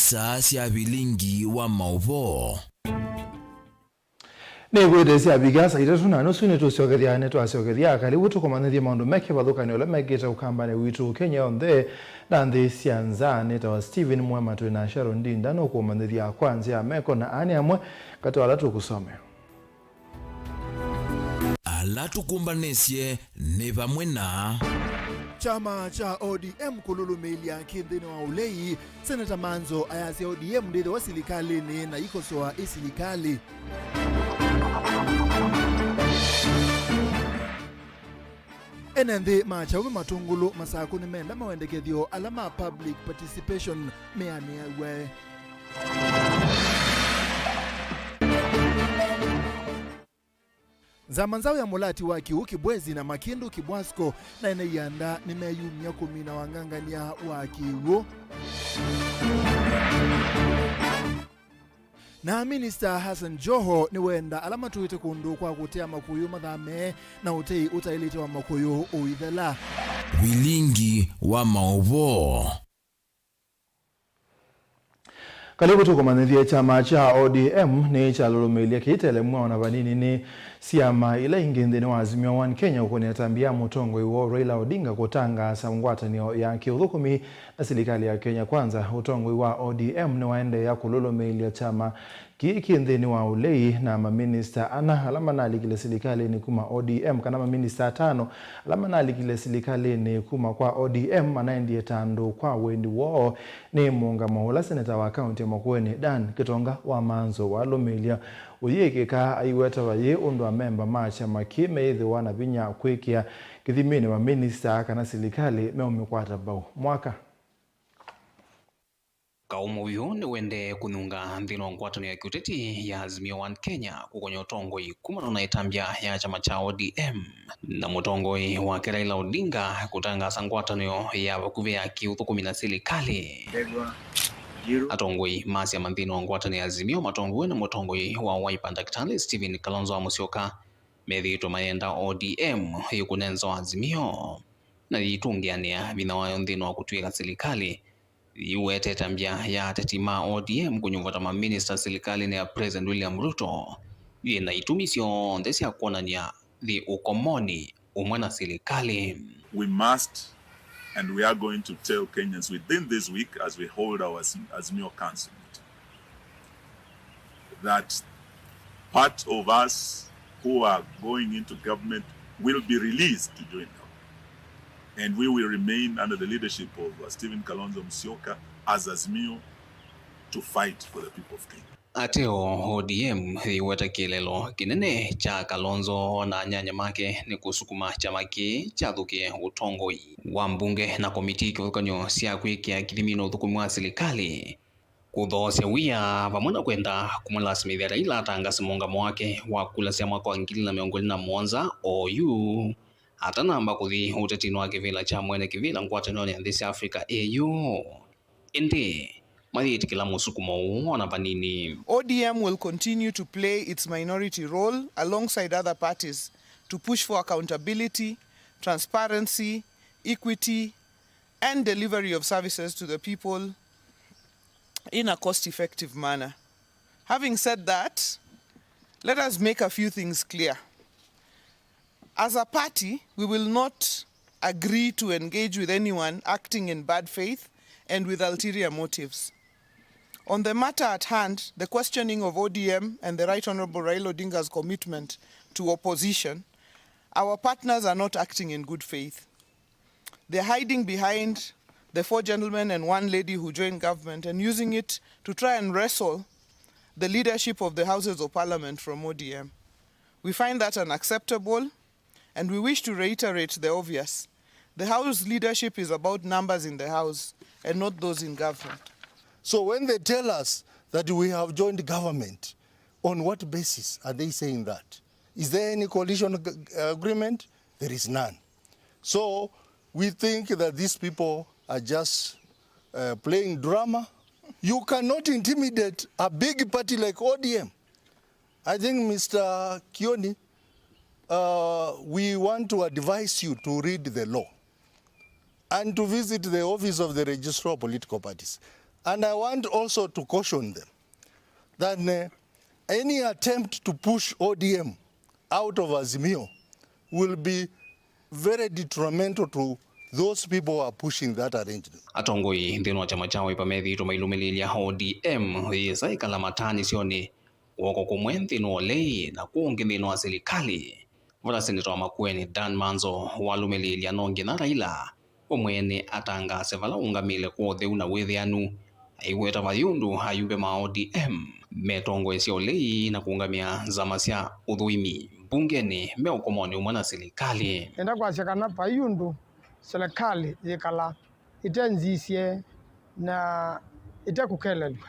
isa cia bilingi wa mauvo Negwedesi abigasa itatuna no sune to syogeria ne to asyogeria kali wutu komanethia maundu meke bathukani ole megeta ukambane witu Kenya onthe na nthi cianza ne to Stephen Mwamatu na Sharon Ndinda no komanethia kwanza ya meko na ani amwe kati wala tukusome ala tukumbanesie ne bamwe na chama cha ODM kululumilia kithini wa ulei Senator Manzo ayasi ODM ndithe wa silikalini na ikosoa isilikali enenthi machawi matungulu masaku ni menda mawendekethio alama public participation meanewe Zamanzao ya mulati wa Kiu Kibwezi na Makindu Kibwasko na eneyanda ni meyumia kumina wangangania wa Kiu na Minister Hassan Joho ni wenda alama tuite kundu kwa kutea makuyu madhame na utei utailite wa makuyu uithela bilingi wa mauvo Kalibu tukomanethia chama cha ODM ni cha lulumilia kitele mwa na vanini ni siama ila ingindi ni Azimio One Kenya ukoni atambia mutongo iwo Raila Odinga kutanga sangwatanio ya kiuthukumi na serikali ya Kenya kwanza utongo wa ODM ni waende ya kululumilia chama kikindi wa ulei na maminista ana alama na alikile serikali ni kuma ODM kana maminista 5 alama na alikile serikali ni kuma kwa ODM anaendie tando kwa wendi wao ni muunga maula seneta wa county Makueni Dan Kitonga wa Manzo wa lumilia uyekeka aiweta waye undu wa memba macha makime ithi wana binya kwikia kithimini wa minista kana serikali meumikwata bau mwaka Kaumu uyu ni wende kununga nthino ngwatano ya kiuteti ya Azimio One Kenya kukonyo utongoi kumana na itambia ya chama cha ODM na mutongoi wa Raila Odinga kutangasa ngwatano ya bakuve ya kiuthukumi na serikali atongoi masi ya manthino ngwatano ya Azimio matongoi na mutongoi wa Wiper Daktari Stephen Kalonzo Musyoka methito mayenda ODM yukunenzo Azimio na yitungiania bina wayo nthino wa kutwika serikali iwete tambia ya tetima ODM kunyuvata ma minister serikali na President William Ruto yena itumisyo ndesi ya kuonania the ukomoni umwana serikali. We must and we are going to tell Kenyans within this week as we hold our Azimio Council meeting that part of us who are going into government will be released to join government. And we will remain under the leadership of Stephen Kalonzo Musyoka as Azimio to fight for the people of Kenya. Ateo ODM iweta kilelo kinene cha Kalonzo na nyanya make ni kusukuma chama ki chathuke utongoi wa mbunge na komiti kivukanyo cia kwikia kithimino uthukumi wa serikali kuthosya wia vamwe kwenda kumulasimithia Raila atangasa muungamo wake wa kulasia mwaka wa 2021 OU hata namba kuthi utetino wa kivila cha mwene kivila ngwatano ya nthi Africa AU indi mayitikila musukumo uona panini. ODM will continue to play its minority role alongside other parties to push for accountability, transparency, equity and delivery of services to the people in a cost-effective manner. Having said that, let us make a few things clear. As a party, we will not agree to engage with anyone acting in bad faith and with ulterior motives. On the matter at hand, the questioning of ODM and the Right Honorable Raila Odinga's commitment to opposition, our partners are not acting in good faith. They're hiding behind the 4 gentlemen and 1 lady who joined government and using it to try and wrestle the leadership of the Houses of Parliament from ODM. We find that unacceptable. And we wish to reiterate the obvious. The House leadership is about numbers in the House and not those in government. So when they tell us that we have joined government, on what basis are they saying that? Is there any coalition agreement? There is none. So we think that these people are just playing drama. You cannot intimidate a big party like ODM. I think Mr. Kioni, we want to advise you to read the law and to visit the office of the Registrar of Political Parties. And I want also to caution them that any attempt to push ODM out of Azimio will be very detrimental to those people who are pushing that arrangement. Atongoi ndino chama chao ipamethi tumailumilia ODM yesa ikalamatani sioni woko kumwenthi no lei na kuonge ndino wa serikali. Vula senator wa Makueni Dan Manzo walumilia nonge na Raila omwene atanga sevala ungamile kwa theuna wethianu aiweta mayundu ayumbe ma ODM metongo isio lei na kuungamia zama cia uthuimi bungeni meukomoni umana serikali. Enda kwa shakana payundu serikali yekala itenzisie na itakukelelwa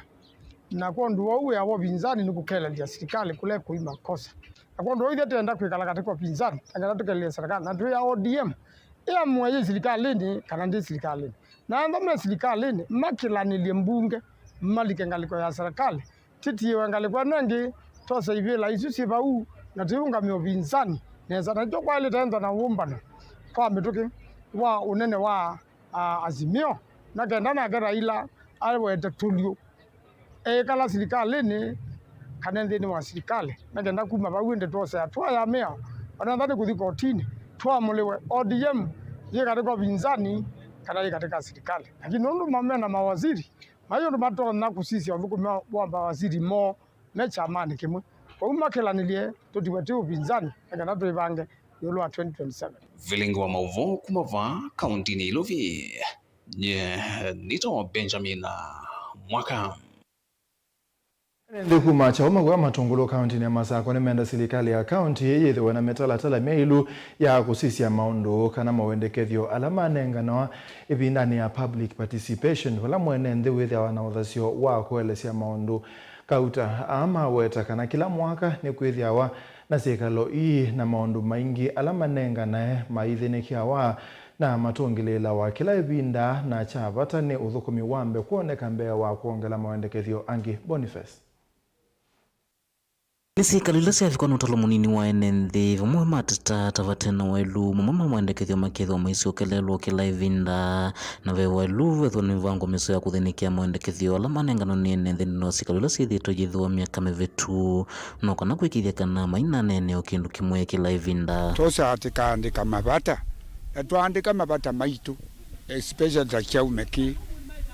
na kwa nduwa uwe ya wabinzani ni kukelelwa serikali kule kuima kosa na kwa nduwa itenda kuikala katika pinzani angana tukelele serikali na tuya ODM ya mwaye serikali ni kanandi serikali na ndame serikali ni makila nilimbunge malike ngaliko ya serikali titi wangaliko nangi tosa ivela isusi bau na tiunga miobinzani neza na jokwa ile tenda na umbana kwa mituki wa unene wa Azimio na kenda na Raila alwe tetulio kala serikali ni kanende ni wa serikali na kenda kuma bawende tosa twa ya mea wanadhani kuthiko tini twa mulewe ODM ye katika binzani kana katika serikali lakini ndo mamea na mawaziri mayo ndo mato na kusisi wavuko wa waziri mo mecha amani kimwe kwa umakela nilie totiwete ubinzani kana to ibange yolo 2027 Vilingo wa Mauvo kumava kaunti ni Ilovi nito Benjamin Mwaka Ndiku macha umagwa matungulo kaunti ni Masako nemenda serikali ya kaunti yeye wana metala meilu ya kusisi ya maundu kana mawendekethyo alama nengano ibindani ya public participation wala mwenende with ya wanaudhasio wa kuelesea maundu kauta ama weta kana kila mwaka ni kwithiawa na serikalo ii na maundu maingi alama nengana maithinekiawa na matungilela wa kila ibinda na chavata ni uthukumi wambe kuoneka mbea wa kuongela mawendekethyo angi Boniface. Serikali yavikwa na utalo munini wa enenthi vamwe matata tavatena wailu mama mwendekethyo makethwa maisiokelelwo kila ivinda na ve wailu vethwa ni vango miso ya kuthinikia mwendekethyo ala manengano ni enenthi no serikali sithitwo jithwa miaka mivitu no kana kwikithia kana maina nene o kindu kimwe kila ivinda tosa atikandika mabata atwandika mabata maitu especially za kiaumeki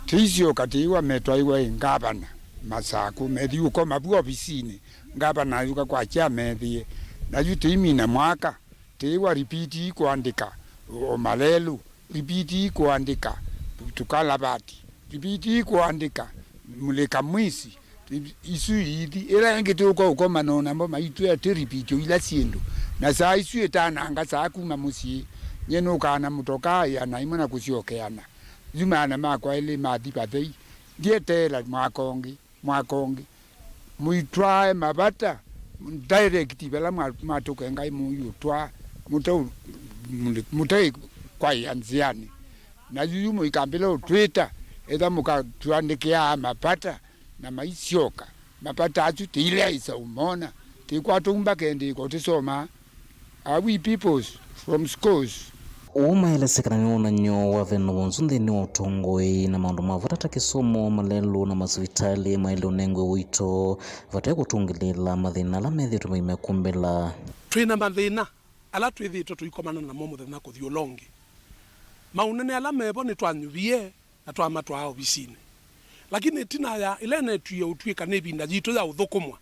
tizio katiwa metwaiwa ingabana Masaku methi uko mabuo bisini ngaba na yuka kwa cha methi na yutimi na mwaka tewa repeat kuandika o malelu repeat kuandika tukalabati repeat kuandika muleka mwisi isu yidi era ngete uko manona mbo maitu ya repeat ila siendo na saa isu etana anga saa kuma musi nyeno kana mutoka ya na imana kusiokeana zumana makwa ile mati pathei dietela mwakongi muitwae mabata direct bela matoka ngai muyutwa mutai kwa yanziani na yumo ikambela Twitter eda muka tuandikia mapata na maisioka mapata atu tile isa umona tikwatumba kendi kotisoma we peoples from schools umaelesekana ni unanyo wa veno bonzunde ni utongoi na maundu mavatata kisomo malelu na masivitali maile unengwe wito vatae kutungilila mathina ala methi tumaime kumbela twina mathina ala twithito tuikomana na momo thina kuthiolongi maunene ala mebo ni twanyuvie na twamatwa ao bisine lakini tina ya ilene tuya utwika nebinda jitu ya uthukumwa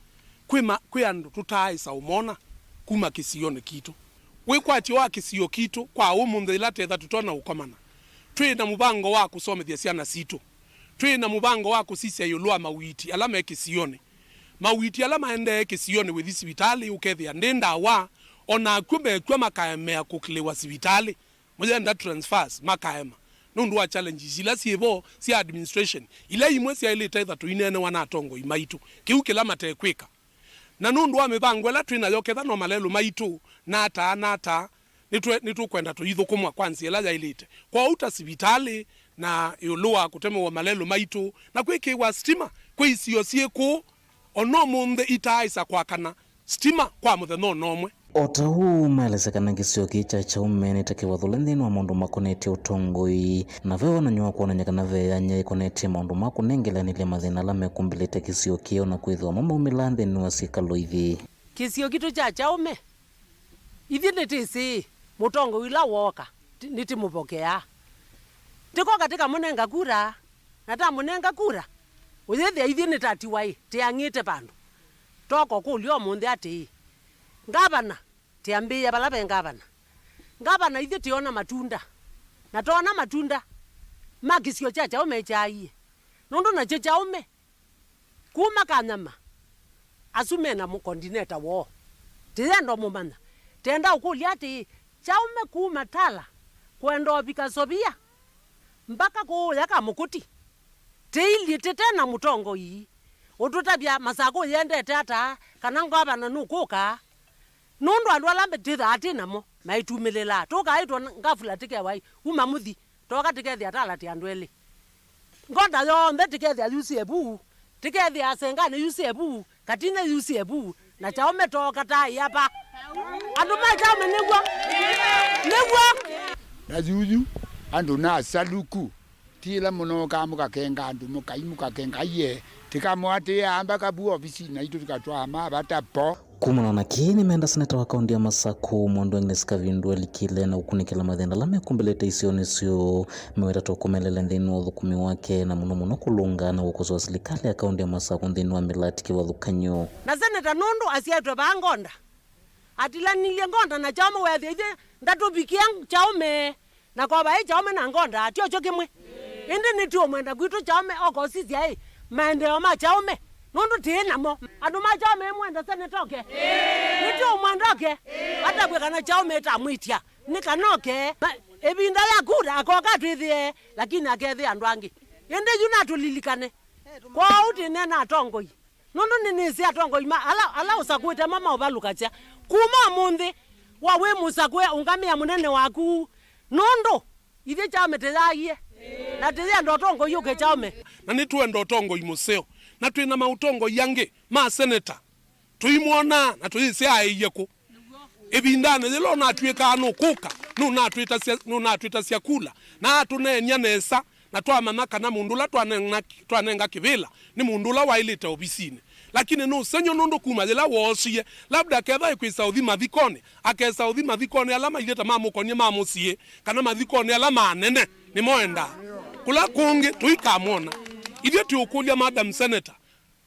kwi andu tutaisa umona kuma kisione kitu wekwati wa kisio kitu kwa umunde ilathetha tutona ukomana twina mubango wa kusomethia ciana situ twina mubango wa kusisia yulwa mawiti alama ekisione mawiti alama ende ekisione with hospitali ukethia ndenda wa ona kumbe kwa makaemea kukliwa hospitali moja nda transfers makaema nundu wa challenges ila siebo si administration ila imwe sia ile tetha tuinene wana tongo imaitu kiuke lama tekwika na nundu wa mibango ela twina yoketha no malelu maitu nata nitu kwenda tuithukumwa kwanzi ela ya ilite kwa uta hospitali na yulua kutemewa malelu maitu na kwekewa stima kwe isio sieko ono munde itaisa kwa kana stima kwa muthe no nomwe Ota huu maelezekana kisio kicha chaume nitakiwa thulendhini wa maundu makonetie utongoi na veo wananyua kuonanyakana veyanya ikonetie maundu makunengelanilia mathina la mekumbilite kisio kio na kwithwa mama umilandhini wa sikalo ithi kisio kitu cha chaume ithi nitisi mutongo ila woka nitimupokea tiko katika munenga kura nata munenga kura uthethia ithi nitatiwai tiangite pandu toko kulio munthi ati ngavana tiambia balabe ngavana ithi tiona matunda na tona matunda makisio cha chaume chai nundu na chaume kuma kanyama asume na mukondineta wo tiendo mumana tenda ukulia ati chaume kuma tala kwendo bika sobia mpaka kuya kamukuti teili tetena mutongo yi ututabia masako yende tata kana ngavana nukuka nundu andu alambe titha atinamo maitumilela toka aitwa ngafula tike wai umamuthi toka tikethia tala ti andu eli ngonda yonthe tikethia yusi ebu tikethia sengane yusi ebu katine yusi ebu na chaume toka tai hapa andu ma chaume negwa na juju andu na saluku tila muno kamuka kenga andu mukaimuka kenga ye tikamwate amba kabu ofisi na itu tukatwa ma batapo kumana na kini menda seneta wa kaunti ya Masaku Mwandu Agnes Kavindu alikile na ukunikila mathina la mekumbelete isionisio meweta tokomelele nthini wa thukumi wake na muno kulunga na ukoso wa serikali ya kaunti ya Masaku nthini wa milatiki wa thukanyo na seneta nundu asiaitwe bangonda atilanilie ngonda na chaume wethi ithi ndatubikia chaume na kwa bai chaume na ngonda atio chokimwe indi nitio mwenda kwitu chaume oko sisi ai maendeleo ma chaume nundu tinamo andu ma chaume mwenda senetoke nitio mwandoke hata kwekana chaume tamwitia nikanoke ebinda ya kura akoka twithie lakini akethi andu angi indi yuna tulilikane kwa uti nena atongoi nundu ninisi atongoi ma ala usakwite mama ubalukacha kuma munthi wawe musakwe ungamia munene waku nundu ithi chaume teyaie na tithia ndotongo yuke chaume na nituwe ndotongo imuseo na twina mautongo yange ma seneta tuimwona na tuyise aiyeku ebindane zilo na tweka no kuka no na twita sia kula na tunenya nesa na twamana kana mundula twanenga kivila ni mundula wailita obisine lakini no senyo nondo kuma zela wosie labda ketha ikwisa uthi mathikone akesa uthi mathikone alama ileta mamukonie mamusie kana mathikone alama nene ni moenda kula kungi tuikamona ithio tuukulia madam senator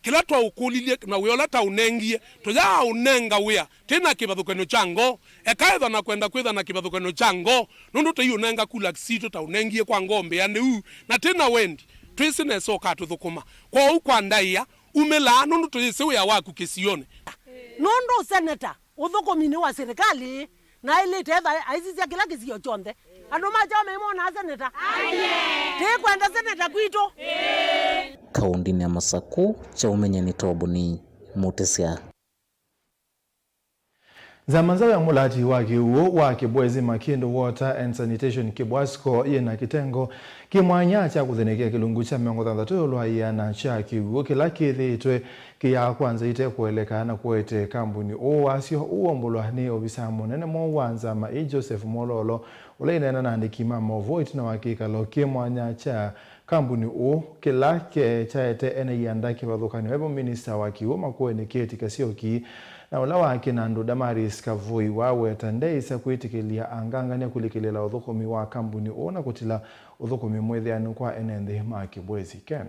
kila twa ukulilie na wiola ta unengie toja unenga wia tena kibathukano chango ekaitha na kwenda kwitha na kibathukano chango nundu te unenga kula kisito ta unengie kwa ngombe ande u na tena wendi twisine soka tuthukuma kwa ukwa ndaia umela nundu tuyise wia waku kisione nundu senator uthukumini wa serikali na ile teva aizisia kila kisio chonde andu machaume imona seneta te kwenda seneta kwito kaundini ya Masaku cha umenyani tobuni mutesia Zamanzao ya mulati waki uo waki Bwezi Makindu Water and Sanitation Kibwasco yena kitengo kimwanya cha kuthenekea kilungu cha 33 lwaiana cha kiuo kila kithitwe kia kwanza ite kuelekana kuete kampuni wasio uombulwa ni obisa munene mwanza ma Joseph Mololo ulainena na ndikima Voit na wakika lo kimwanya cha kampuni kila ke chaete ene yanda kibathukani webo minister wakiuo makuene keti kasioki na ula wake Nando Damaris Kavui wawe tandeisa kuitikilia angangania kulikilela uthukumi wa kampuni na kutila uthukumi mwethianu kwa enende maki Bwezi Ken.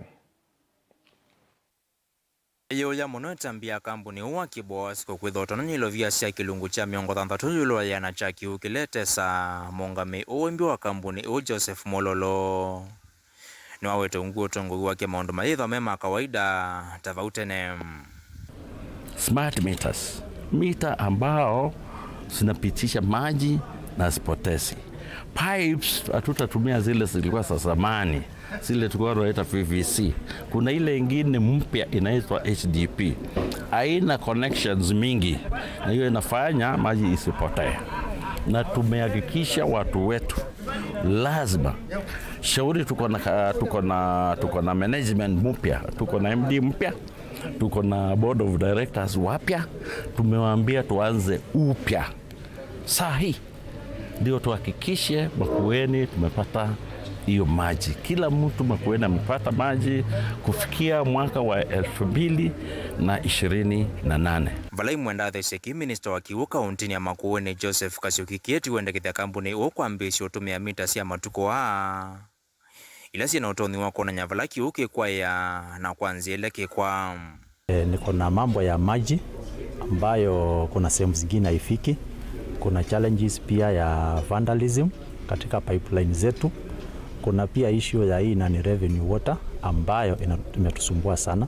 Yoya muno tambia kampuni wa Kibwasco kwithotana nyilo vya cia kilungu cha 33 yulo yana cha kiukilete sa mongame ombi wa kampuni Joseph Mololo no awete nguo tongo wake maondo maitho mema kawaida tavautene smart meters, mita ambao zinapitisha maji na spotesi. Pipes hatutatumia zile zilikuwa za zamani, zile tulikuwa tunaita PVC. Kuna ile ingine mpya inaitwa HDP. Haina connections mingi na hiyo inafanya maji isipotee. Na tumehakikisha watu wetu lazima shauri tuko na management mpya, tuko na MD mpya tuko na board of directors wapya, tumewaambia tuanze upya. Sahi ndio tuhakikishe Makueni tumepata hiyo maji. Kila mtu Makueni amepata maji kufikia mwaka wa 2028. Valai mwenda thesheki minister wa kiu kauntini ya Makueni Joseph Kasiuki Kieti wendekithia kampuni ukwambisha utumia mita cia matuko ila sina utoni wako na nyavala kiu kwa ya na kwanzia ile kwa niko na mambo ya maji ambayo kuna sehemu zingine haifiki. Kuna challenges pia ya vandalism katika pipeline zetu. Kuna pia issue ya hii na revenue water ambayo imetusumbua sana.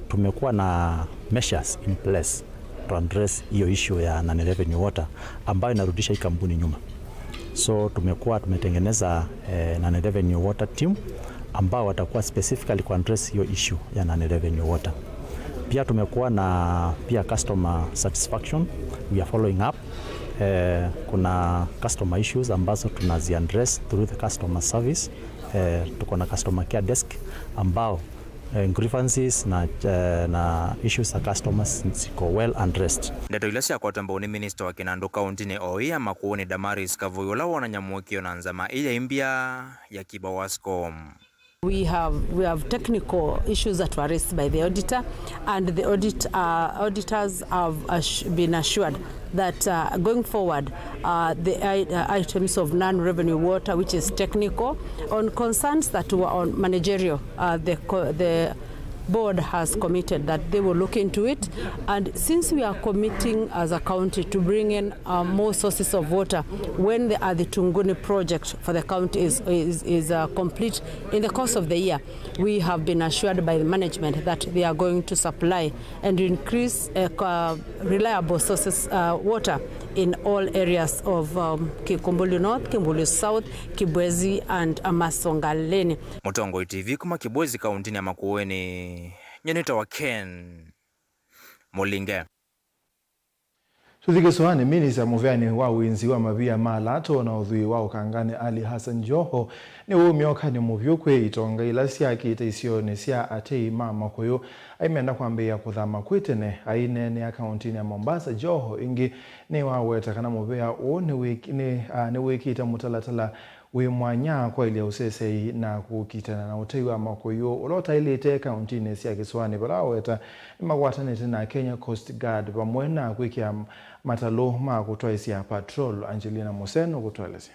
Tumekuwa na measures in place to address hiyo issue ya na revenue water ambayo inarudisha hii kampuni nyuma. So tumetengeneza na revenue water team ambao watakuwa specifically ku address hiyo issue ya na revenue water. Pia tumekuwa na pia customer satisfaction, we are following up. Kuna customer issues ambazo tunaziaddress through the customer service. Tuko na customer care desk ambao grievances na issues za customers ziko well addressed. Ndeto ila cia kwatamba ni minister wa Kinandu County ni Oia Makueni Damaris Kavuyula wana nyamukio na nzama ile imbia ya Kibawascom. We have technical issues that were raised by the auditor, and the auditors have been assured that going forward, the items of non-revenue water, which is technical, on concerns that were on managerial, the board has committed that they will look into it. And since we are committing as a county to bring in more sources of water when the Tunguni project for the county is complete in the course of the year, we have been assured by the management that they are going to supply and increase reliable sources water in all areas of Kikumbulu North, Kimbulu South, Kibwezi and Amasongaleni. Mutongo TV kuma Kibwezi kauntini ya Makueni. Nyenita wa Ken Molinge. Tuthike soani minisa muveani wa winzi wa mavia malato na udhui wa ukangane Ali Hassan Joho ni umioka ni muvyukwe itonga ila siaki itaisione sia atei mama kuyo aimenda kwambia kuthama kwitene ainene ya kauntini ya Mombasa. Joho ingi ni waweta kana muvea o ni wiki ita mutalatala we mwanya kwa ili ya usesei na kukitana na utei wa makuyo ulota ili ite kauntini sia kiswani bala weta imagwatane tena Kenya Coast Guard pamwena kuikia matalo kutoa isia patrol. Angelina Museno kutueleza.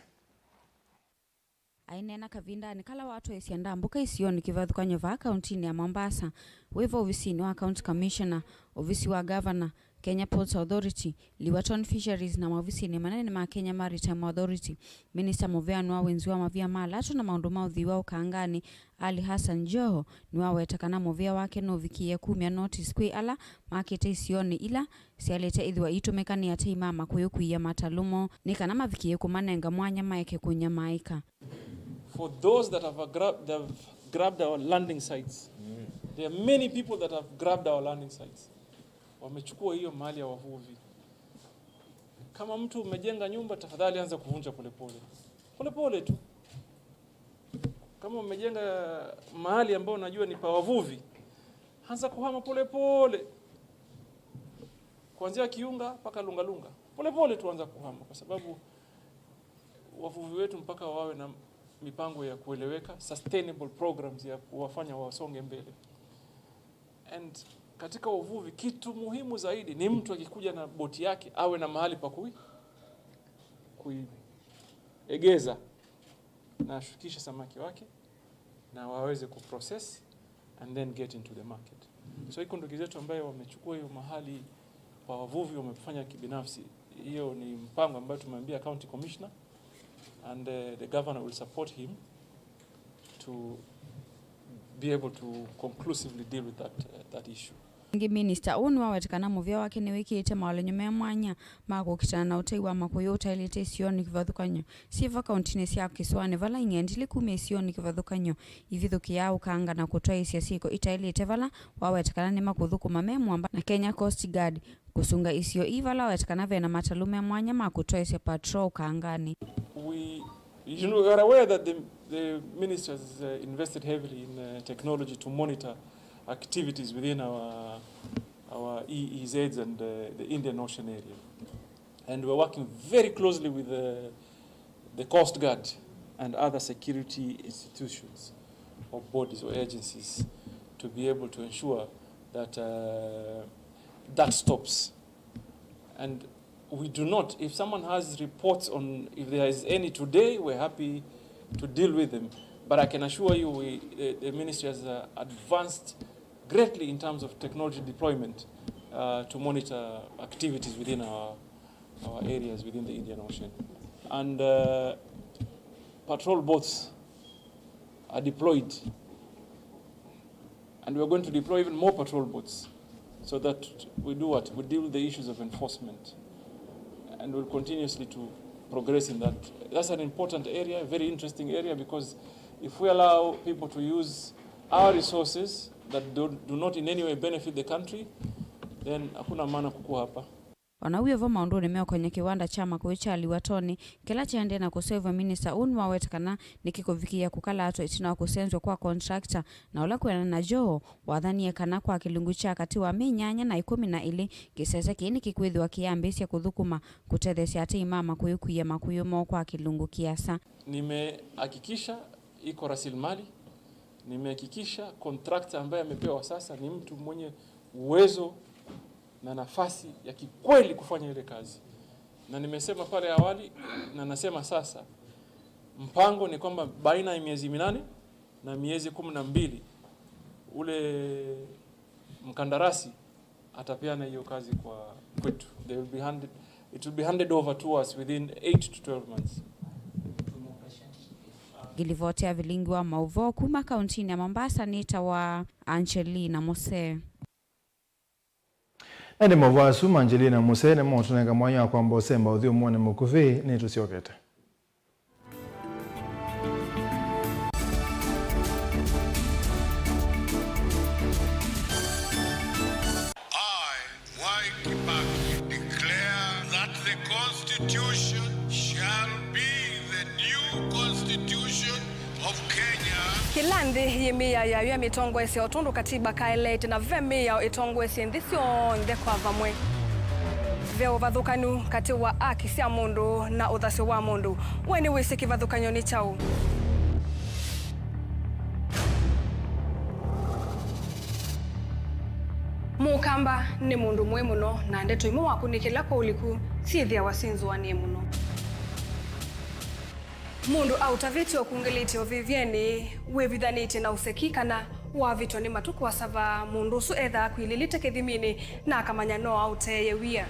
Ainena kavinda ni kala watu isianda mbuka isioni kivathukanya va kauntini ya Mombasa. Wevo ofisini wa County Commissioner, ofisi wa Governor, Kenya Ports Authority, Liwaton Fisheries na maofisini manene ma Kenya Maritime Authority. Minister Muveanu wa wenzi wa mavia malato na maundu maudhi wa ukangani Ali Hassan Joho ni wawetakana muvia wake no vikie 10 notice kwi ala makete isioni ila sialete idhiwa itumekani ya teimama kuyokuia matalumo ni kana mavikie kumanenga mwanya maeke kunyamaika. For those that have grabbed our landing sites, there are many people that have grabbed our landing sites. Wamechukua hiyo mali ya wavuvi. Kama mtu umejenga nyumba, tafadhali anza kuvunja polepole. Polepole tu. Kama umejenga mahali ambao unajua ni pa wavuvi, anza kuhama polepole. Kuanzia Kiunga mpaka Lungalunga. Polepole tu anza kuhama kwa sababu wavuvi wetu mpaka wawe na mipango ya kueleweka, sustainable programs ya kuwafanya wasonge mbele. And katika uvuvi kitu muhimu zaidi ni mtu akikuja na boti yake awe na mahali pa kuiegeza na ashukishe samaki wake na waweze kuprocess and then get into the market. So iko ndugu zetu ambaye wamechukua hiyo mahali pa wavuvi wamefanya kibinafsi. Hiyo ni mpango ambao tumeambia County Commissioner and the governor will support him to be able to conclusively deal with that issue. Ngi minister onu wawetakana muvia wake ni wiki ite mawalenyo mwanya mako kitana na utei wa makuyo utailete isioni kivathukanyo. Siva kauntini siya kiswane vala ingendili kume isioni kivathukanyo. Ividhuki ya ukanga na kutoa isia siko itailete vala wawetakana ni makuthuku mamemu amba na Kenya Coast Guard kusunga isio ivala wawetakana vena matalume mwanya makutoa isia patrol ukangani. You are aware that the minister has invested heavily in technology to monitor activities within our EEZs and the Indian Ocean area. And we're working very closely with the Coast Guard and other security institutions or bodies or agencies to be able to ensure that that stops. And we do not, if someone has reports on, if there is any today, we're happy to deal with them. But I can assure you, the ministry has advanced greatly in terms of technology deployment to monitor activities within our areas within the Indian Ocean. And patrol boats are deployed. And we're going to deploy even more patrol boats so that we do what? We deal with the issues of enforcement. And we'll continuously to progress in that. That's an important area, a very interesting area, because if we allow people to use our resources that do not in any way benefit the country, then hakuna maana kukua hapa. Wanauye vo maundu nimeo kwenye kiwanda chama kuicha Liwatoni kila chende na kuseva minister unwa wetakana nikikovikia kukala ato itina kusenzwa kwa contractor na ula kwena na joo wadhani ya kana kwa kilungu cha kati wa menyanya na 12 kisese kini kikwidhi wa kiambisi ya kuthukuma kutedhesi ati imama kuyukuya makuyumo kwa kilungu kiasa. Nimehakikisha iko rasilimali, nimehakikisha contractor ambaye amepewa sasa ni mtu mwenye uwezo na nafasi ya kikweli kufanya ile kazi. Na nimesema pale awali na nasema sasa, mpango ni kwamba baina ya miezi 8 na miezi 12 ule mkandarasi atapeana hiyo kazi kwa kwetu. It will be handed over to us within 8 to 12 months. Gilivotea vilingi wa Mauvo kuma kauntini ya Mombasa nita wa Angelina Mose. Ende mwasu Angelina Mose ne mwatunenga mwanya kwa mbosemba udhi umwane mukuvi ni tusiokete. Kilandi yimia ya mitongo ese otundu katiba kaelete na vemi ya itongo ese ndisio ndekwa vamwe. Veo vathukanu kati wa akisi ya mundu na uthasi wa mundu. Weni wisi kivathukanyo ni chau. Mukamba ni mundu mwe muno na ndeto imu wakunikila kwa uliku sithia wasinzu wa nie muno. Mundu autaviti okungiliti ovivyeni wevithaniti na usekikana wa vito ni matuku wa sava mundu su etha kwililite kithimini na akamanya no auteye wia.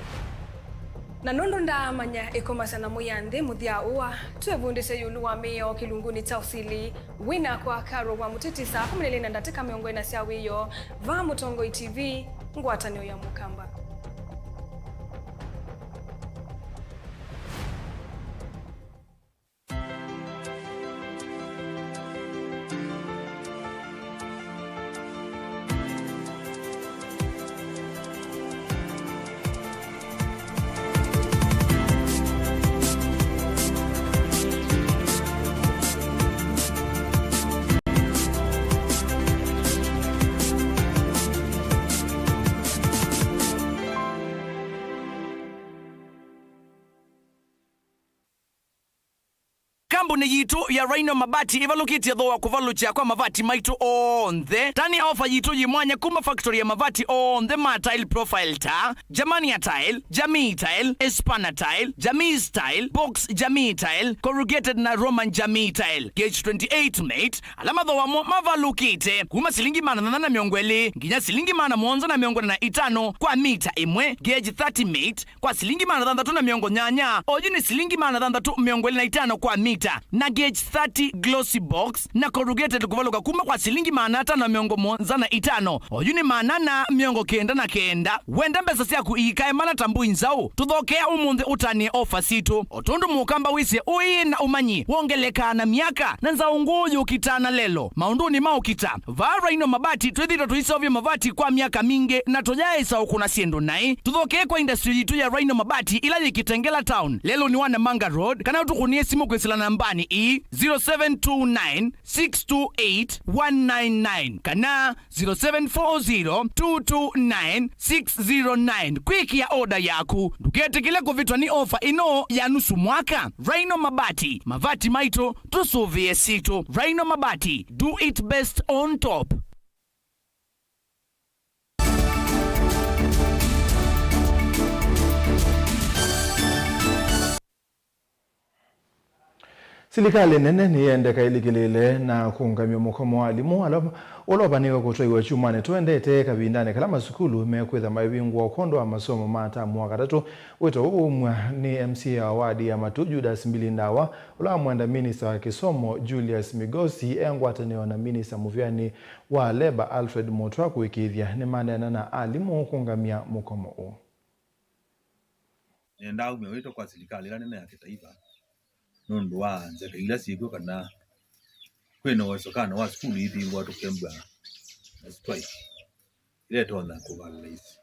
Na nondo ndamanya ikomasana muyanthi muthia uwa tuevundise yulu wa mio kilunguni cha usili wina kwa karo wa mutitisa 14 ndatika miongo ina sia wiyo va Mutongo TV ngwatanio ya Mukamba. Kambuni yitu ya Rhino Mabati ivalukitie thoa kuvalucha kwa mavati maitu onthe. Tani ofa yitu yimwanya kuma factory ya mavati onthe ma tile profile ta, Jamania tile, Jamii tile, Espana tile, Jamii style, Box Jamii tile, Corrugated na Roman Jamii tile. Gauge 28 mate, alama thoa mavalukite kuma silingi mana na miongweli, nginya silingi mana mwonza na miongweli na itano kwa mita imwe. Gauge 30 mate, kwa silingi mana dhandatu na miongo nyanya, ojini silingi mana dhandatu miongweli na itano kwa mita. Na gauge 30 glossy box na corrugated kuvaluka kuma kwa silingi manata na miongo monza na itano oyuni manana miongo kenda na kenda wenda mbesa siaku ikae mana tambu inzao tuthokea umunthe utanie ofa situ otundu Mukamba wise ui na umanyi wongeleka na miaka na nzao nguyu kitana lelo maunduni maukita va Rhino Mabati twithita tuisovya mavati kwa miaka mingi na tojaisa ukuna siendo nai tuthokea kwa industry yitu ya Rhino Mabati ila yikitengela town lelo ni wana Manga Road kana utukunie simu kwisila namba nambani 0729628199 kana 0740229609 kwikia oda yaku nduketekele kuvitwa ni ofa ino ya nusu mwaka. Rhino Mabati, mavati maito tusuvie sito. Rhino Mabati, do it best on top. Serikali nene niendeka ilikilile na kuungamia mukomo walimu olobaniwe kutoiwa chumane tuendete kabindane kala masukulu mekwetha mabingwa okondo wa masomo mata mwaka 3 weto umwa ni MC awadi ya Matu Judas Mbilindawa ola mwenda minister wa kisomo Julius Migosi engwatanio na minister Muvyani wa Leba Alfred Motwa kuikithia ni manena na alimu kuungamia mukomo u. Ndau mewito kwa serikali la nene ya kitaifa nundu wa nzeke ila sigo kana kweno wasokana wa skulu hivi watu kembwa na strike ile tona kuvalisi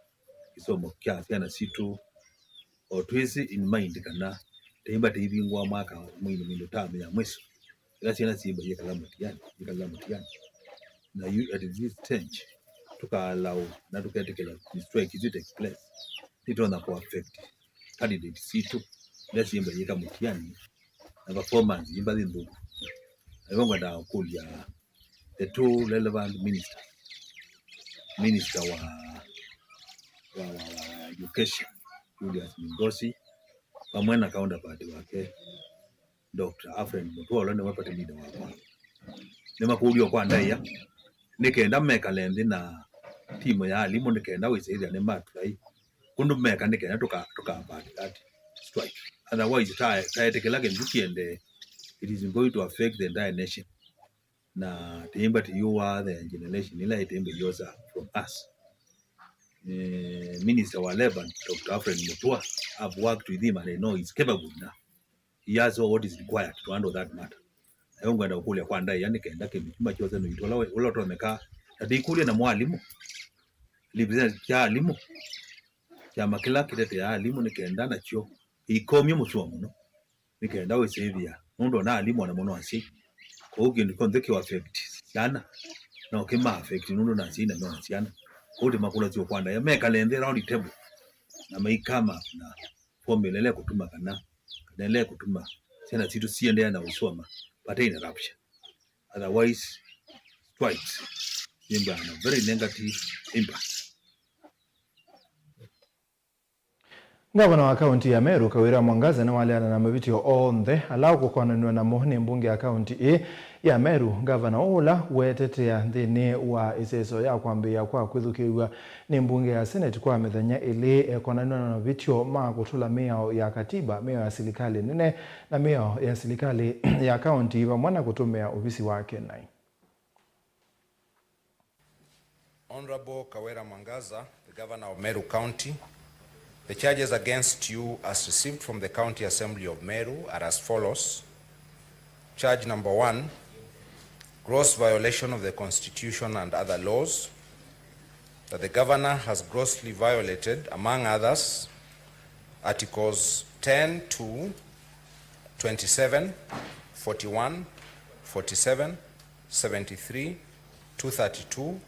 kisomo kya na situ otwisi in mind kana teimba teibingwa mwaka mwini mindo tamu ya mweso ila siana simba ye kalamutiani na you at this stage tuka allow na tukatekela strike it take place it ona ku affect candidate situ ila simba ye kamutiani na performance imba zindu ayonga da kulia the two relevant minister wa education Julius Migosi pamoja na counterpart wake Dr. Alfred Motwa ne wapata leader wako ne makulio kwa ndaya nikenda meka lendi na timu ya alimu nikenda wizidi ne matrai kundu meka nikenda toka party strike. Otherwise, it is going to affect the entire nation. Na teimba you are the generation ila teimba yosa from us. Minister wa Lebanon, Dr. Alfred Motwa, I've worked with him and I know he's capable now. He has all what is required to handle that matter. I don't go to kwa ndai yani kaenda kemichuma choza no itola wala to meka tadikulia na mwalimu. Libizana kya alimu. Kya makila kitete ya alimu nikaenda na chyo. Ikomye musuomo no nikaenda wesevia ndo na alimu na mono asi kogi ndiko wa affect sana na okema affect ndo na sina no siana kodi makula zio kwanda ya meka lende round table na maikama na formula kutuma kana kanele kutuma tena situ siende na usoma but in eruption otherwise strikes yemba na very negative impact. Gavana wa kaunti ya Meru Kawira Mwangaza na wale na mavitio onthe alau kukonanwa na mohni mbunge ya kaunti ya Meru. Gavana ola wetetea thini wa iseso ya kwambia kwa kwithukiwa ni mbunge ya Senate kwa methenya ili konanwa na mavitio ma kutula meo ya katiba, meo ya serikali nene na meo ya serikali ya kaunti mwana kutumia ofisi wake nai. Honorable Kawira Mwangaza, the Governor of Meru County, the charges against you as received from the County Assembly of Meru are as follows. Charge number 1, gross violation of the Constitution and other laws, that the Governor has grossly violated, among others, Articles 10 to 27, 41, 47, 73, 232,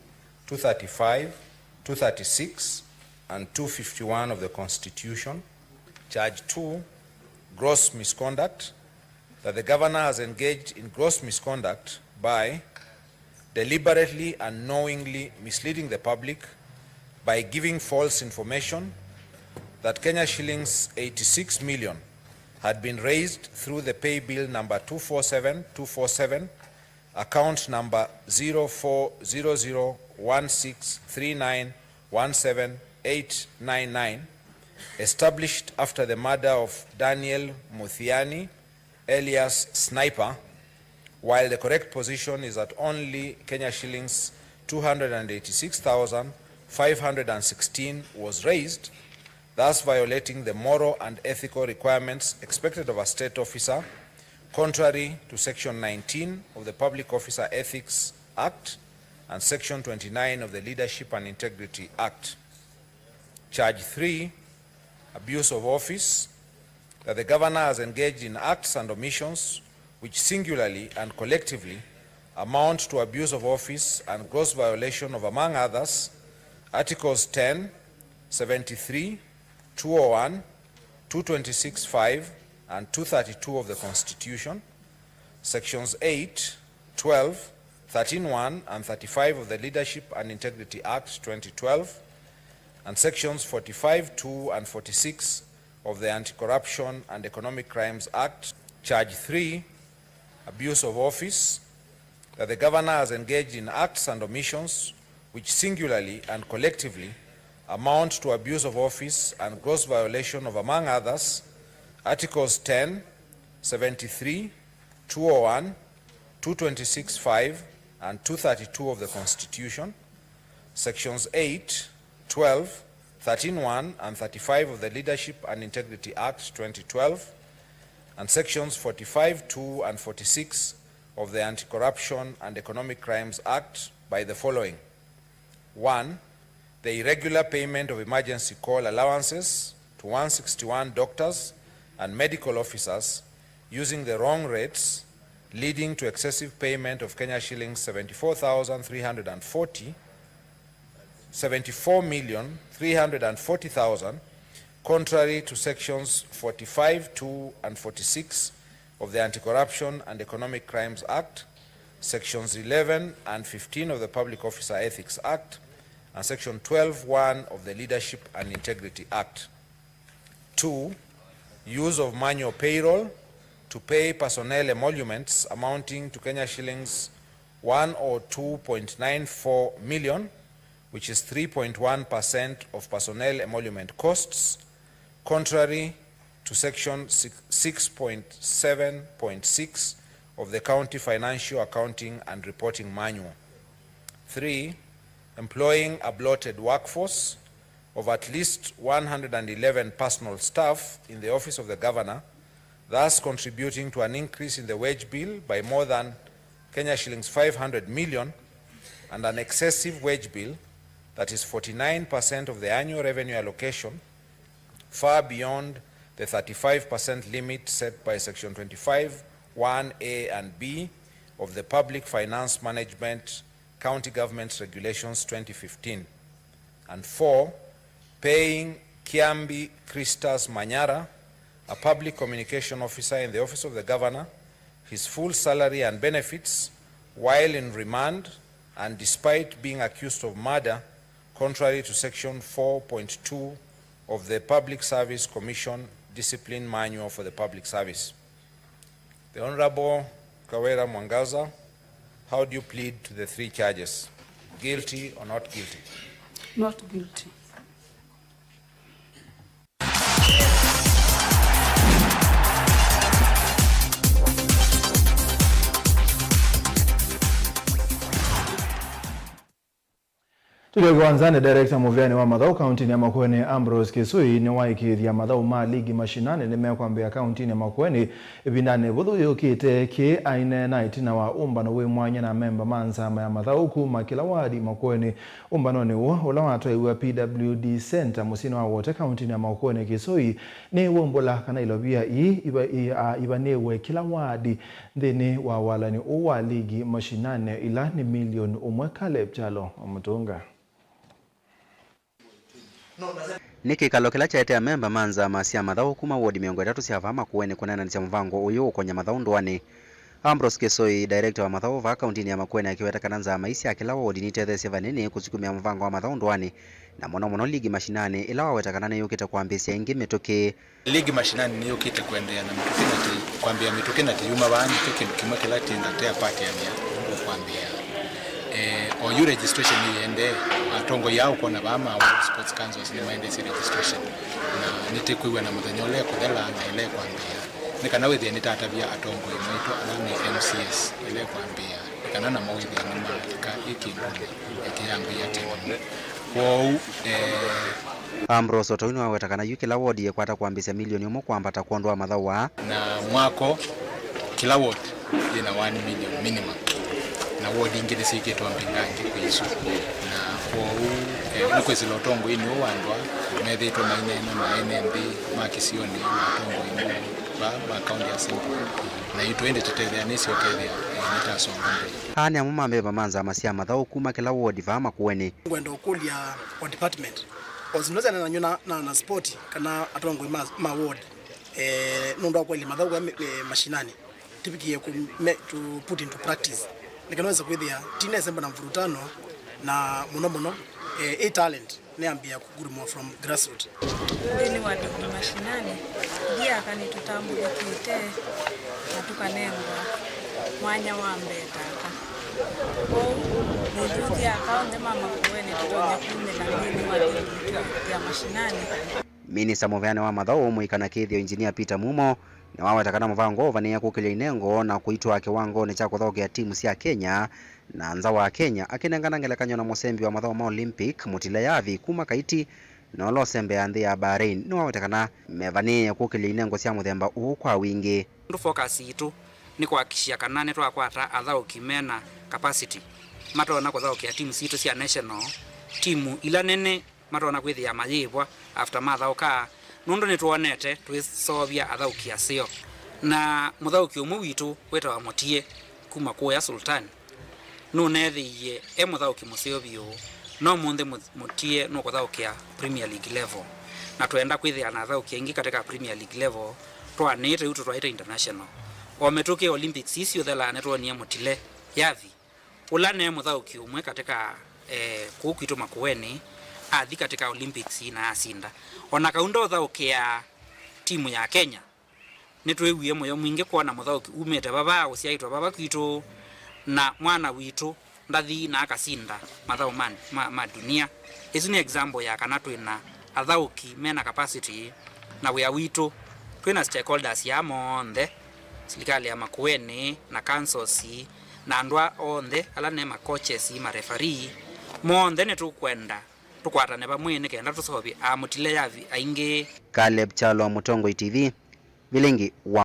235, 236, and 251 of the Constitution. Charge 2, gross misconduct, that the Governor has engaged in gross misconduct by deliberately and knowingly misleading the public by giving false information that Kenya shillings 86 million had been raised through the pay bill number 247247, account number 0400163917 established after the murder of Daniel Muthiani, alias Sniper, while the correct position is that only Kenya shillings 286,516 was raised, thus violating the moral and ethical requirements expected of a state officer, contrary to Section 19 of the Public Officer Ethics Act and Section 29 of the Leadership and Integrity Act. Charge 3, abuse of office, that the Governor has engaged in acts and omissions which singularly and collectively amount to abuse of office and gross violation of, among others, Articles 10, 73, 201, 226(5), and 232 of the Constitution, Sections 8, 12, 13(1), and 35 of the Leadership and Integrity Act 2012, and Sections 45(2) and 46 of the Anti-Corruption and Economic Crimes Act. Charge 3, abuse of office, that the governor has engaged in acts and omissions which singularly and collectively amount to abuse of office and gross violation of, among others, Articles 10, 73, 201, 226(5), and 232 of the Constitution, Sections 8, 12, 13(1), and 35 of the Leadership and Integrity Act 2012, and Sections 45(2) and 46 of the Anti-Corruption and Economic Crimes Act by the following. 1. The irregular payment of emergency call allowances to 161 doctors and medical officers using the wrong rates, leading to excessive payment of Kenya shillings 74,340,000, contrary to sections 45(2) and 46 of the Anti-Corruption and Economic Crimes Act, sections 11 and 15 of the Public Officer Ethics Act, and section 12(1) of the Leadership and Integrity Act. 2. Use of manual payroll to pay personnel emoluments amounting to Kenya shillings 102.94 million, which is 3.1% of personnel emolument costs, contrary to section 6.7.6 of the County Financial Accounting and Reporting Manual. 3. Employing a bloated workforce of at least 111 personal staff in the office of the governor, thus contributing to an increase in the wage bill by more than Kenya shillings 500 million, and an excessive wage bill that is 49% of the annual revenue allocation, far beyond the 35% limit set by section 25(1)(a) and (b) of the Public Finance Management County Government Regulations 2015. And 4, paying Kiambi Christas Manyara, a public communication officer in the office of the governor, his full salary and benefits while in remand and despite being accused of murder, contrary to section 4.2 of the Public Service Commission Discipline Manual for the Public Service. The Honorable Kawera Mwangaza, how do you plead to the 3 charges? Guilty or not guilty? Not guilty. Tuliyoanza director muvyani wa Mathau County ya Makueni Ambrose Kisui ni waikithia Mathau ma ligi mashinane nimekwambia county ya Makueni binane buthu yukite ki aine night na wa umbano we mwanya na member manza ya Mathau kuma kila wadi Makueni umbano ni wo ula watwa PWD Center musino wa wote county ya Makueni Kisui ni wombola kana ilobia ibanewe kila wadi ndini wa wala ni uwa ligi mashinane ila ni milioni umwe Caleb Chalo Mutunga. Niki kalokela chaete member manza masia Mathau kuma wodi 3 cia vama kuene kunena ni cia mvango uyu ukonya Mathau ndwani. Ambrose Kisoi, director wa Mathau va county ya Makueni akiweta kananza maisi ya kila wodi ni tethesia vanini kusukumia mvango wa Mathau ndwani na mono ligi mashinani ila waweta kanane yukite kuambisia ingi mitoke ligi mashinani ni yukite kuendelea na mitoke kuambia mitoke na tiyuma bani toke kimwe kila tinda tea party ya kuambia or you registration iende atongo yao kona bama wa sports councils ni maende si registration na nitekuiwe na muthanyole kuthela na ile kwambia nikana wethi ni tatabia atongo inaitwa alani MCS ile kwambia nikana na mawithi ni marika ikinguni ikiyangu ya timu kwa Ambrose Otoino awetakana yuki la wodi ya kwata kuambisia milioni umo kwambata kuondoa Mathau wa na mwako kila wodi ina 1 million minimum na wodi ingine sikitwa mbingangi kwisu na kwa nukwezi lotongo ini uwandwa methitwa mainene na NMB makisioni matongo ino ba county assembly na itwende tetethea nisi okethea nitasonga mbele hani amumambe bamanza amasia mathau kuma kila ward va Makueni ngwenda ukulia wa department ozinoza na nyona na sport kana atongo ma ward nunda kwa ile mathau mashinani tipikie to put into practice nikanaweza kwithia tine semba na mvurutano na muno a talent neambia kugurumwa from grassroots ni wadi mashinani dia kani tutambulekite na tukanengwa mwanya wa mbeta ndio ya kaunti mama Makueni tutonya kumela ni wadi ya mashinani Minista muveane wa mathau muikana kithio engineer Peter Mumo na wawetakana muvango vania kukilia inengo na kuitwa kiwango ni cha kuthokea timu cia Kenya na nza wa Kenya akinengana ngelekanyo na musembi wa mathau ma Olympic Mutile Yavi kuma Kaiti na olosembe ya nthi ya Bahrain ni wawetakana mevania kukilia inengo cia muthemba uu kwa wingi ndu focus itu ni kuhakikishia kana ni twakwata athau kimena capacity matona kuthokia timu citu cia national timu ila nene matona kwithia mayibwa after mathauka nundu ni tuonete twisovia athaukia cio na muthauki umwe witu wetawa Mutie kuma kuya Sultan nunethiie muthauki musio bio no munthe Mutie no kuthaukia Premier League level na twenda kwithia na athauki ingi katika Premier League level twanite utu twaita international ometuke Olympics icio thela netwonia Mutile Yavi ulane muthauki umwe katika kukitu Makueni athi katika Olympics na asinda ona kaunda uthaukia timu ya Kenya nitwewie moyo mwingi kuona muthauki umete baba uciaitwa baba kwitu na mwana witu ndathi na akasinda mathau ma dunia ici ni example ya kana twina athauki mena capacity na wia witu twina stakeholders ya monthe serikali ya Makueni na councils na andwa onthe ala ne ma coaches ma referee monthe ni tukwenda tukwatane pamwe ni kenda tusobi Mutile Yavi aingi Caleb Chalo Mutongo TV Vilingi wa